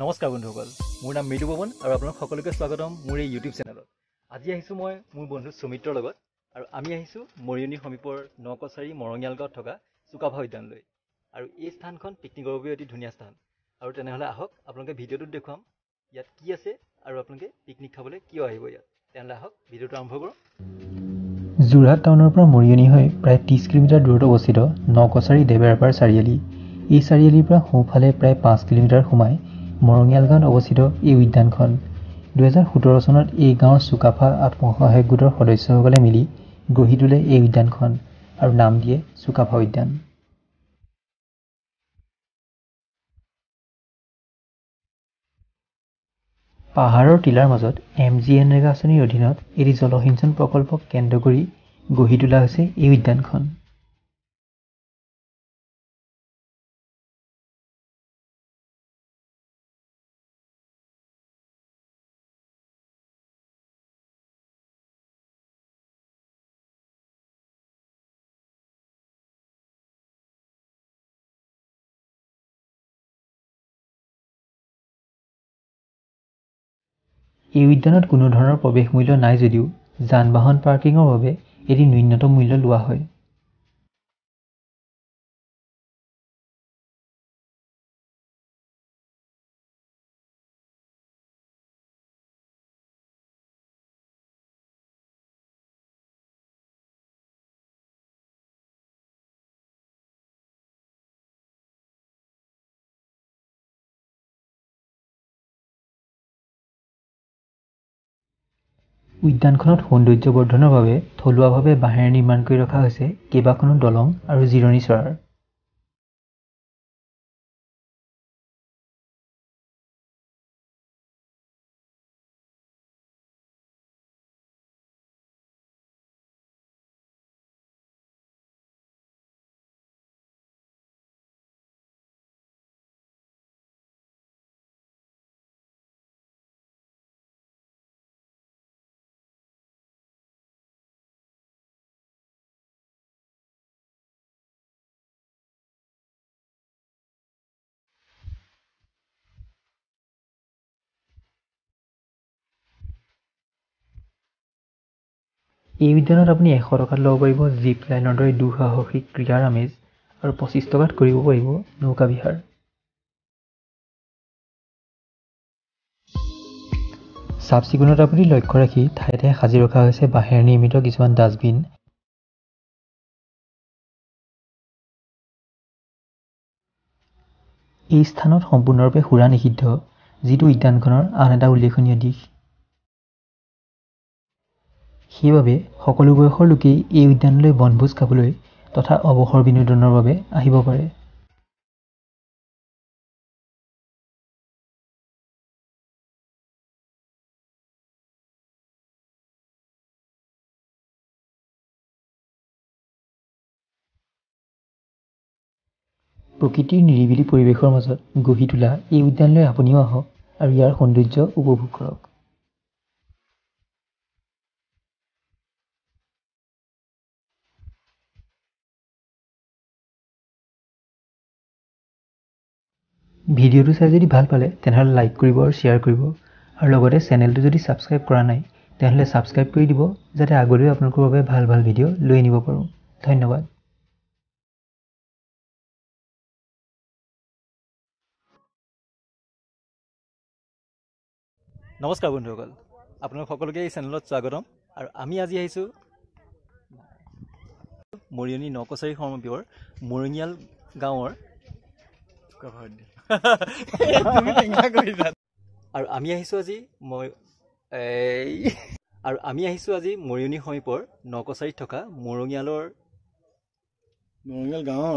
নমস্কাৰ বন্ধুসকল, মোৰ নাম মৃদু পৱন আৰু আপোনালোক সকলোকে স্বাগতম মোৰ এই ইউটিউব চেনেলত। আজি আহিছোঁ মই মোৰ বন্ধু সুমিত্ৰৰ লগত আৰু আমি আহিছোঁ মৰিয়নিৰ সমীপৰ নকছাৰী মৰঙিয়াল গাঁৱত থকা চুকাফা উদ্যানলৈ। আৰু এই স্থানখন পিকনিকৰ বাবে অতি ধুনীয়া স্থান। আৰু তেনেহ'লে আহক আপোনালোকে ভিডিঅ'টোত দেখুৱাম ইয়াত কি আছে আৰু আপোনালোকে পিকনিক খাবলৈ কিয় আহিব ইয়াত। তেনেহ'লে আহক ভিডিঅ'টো আৰম্ভ কৰোঁ। যোৰহাট টাউনৰ পৰা মৰিয়নি হৈ প্ৰায় 30 কিলোমিটাৰ দূৰত অৱস্থিত নকছাৰী দেবেৰাপাৰ চাৰিআলি। এই চাৰিআলিৰ পৰা সোঁফালে প্ৰায় 5 কিলোমিটাৰ সোমাই মৰঙিয়াল গাঁৱত অৱস্থিত এই উদ্যানখন। 2017 চনত এই গাঁৱৰ চুকাফা আত্মসহায়ক গোটৰ সদস্যসকলে মিলি গঢ়ি তোলে এই উদ্যানখন আৰু নাম দিয়ে চুকাফা উদ্যান। পাহাৰৰ টিলাৰ মাজত MGNৰেগা আঁচনিৰ অধীনত এটি জলসিঞ্চন প্ৰকল্পক কেন্দ্ৰ কৰি গঢ়ি তোলা হৈছে এই উদ্যানখন। এই উদ্যানত কোনো ধৰণৰ প্ৰৱেশ মূল্য নাই যদিও যান-বাহন পাৰ্কিঙৰ বাবে এটি ন্যূনতম মূল্য লোৱা হয়। উদ্যানখনত সৌন্দৰ্য বৰ্ধনৰ বাবে থলুৱাভাৱে বাঁহেৰে নিৰ্মাণ কৰি ৰখা হৈছে কেইবাখনো দলং আৰু জিৰণি চৰাৰ। এই উদ্যানত আপুনি 100 টকাত ল'ব পাৰিব জিপ লাইনৰ দৰে দুঃসাহসিক ক্ৰীড়াৰ আমেজ আৰু 25 টকাত কৰিব পাৰিব নৌকা বিহাৰ। চাফ চিকুণতাৰ প্ৰতি লক্ষ্য ৰাখি ঠায়ে ঠায়ে সাজি ৰখা হৈছে বাঁহেৰে নিৰ্মিত কিছুমান ডাষ্টবিন। এই স্থানত সম্পূৰ্ণৰূপে সুৰা নিষিদ্ধ, যিটো উদ্যানখনৰ আন এটা উল্লেখনীয় দিশ। সেইবাবে সকলো বয়সৰ লোকেই এই উদ্যানলৈ বনভোজ খাবলৈ তথা অৱসৰ বিনোদনৰ বাবে আহিব পাৰে। প্ৰকৃতিৰ নিৰিবিলি পৰিৱেশৰ মাজত গঢ়ি তোলা এই উদ্যানলৈ আপুনিও আহক আৰু ইয়াৰ সৌন্দৰ্য উপভোগ কৰক। ভিডিঅ'টো চাই যদি ভাল পালে তেনেহ'লে লাইক কৰিব আৰু শ্বেয়াৰ কৰিব আৰু লগতে চেনেলটো যদি ছাবস্ক্ৰাইব কৰা নাই তেনেহ'লে ছাবস্ক্ৰাইব কৰি দিব, যাতে আগলৈও আপোনালোকৰ বাবে ভাল ভাল ভিডিঅ' লৈ আনিব পাৰোঁ। ধন্যবাদ। নমস্কাৰ বন্ধুসকল, আপোনালোক সকলোকে এই চেনেলত স্বাগতম। আৰু আমি আজি আহিছোঁ মৰিয়নি নকছাৰী সমীপৰ মৰঙিয়াল গাঁৱৰ আৰু আমি আহিছোঁ আজি মৰিয়নি সমীপৰ নকছাৰীত থকা মৰঙিয়াল গাঁৱৰ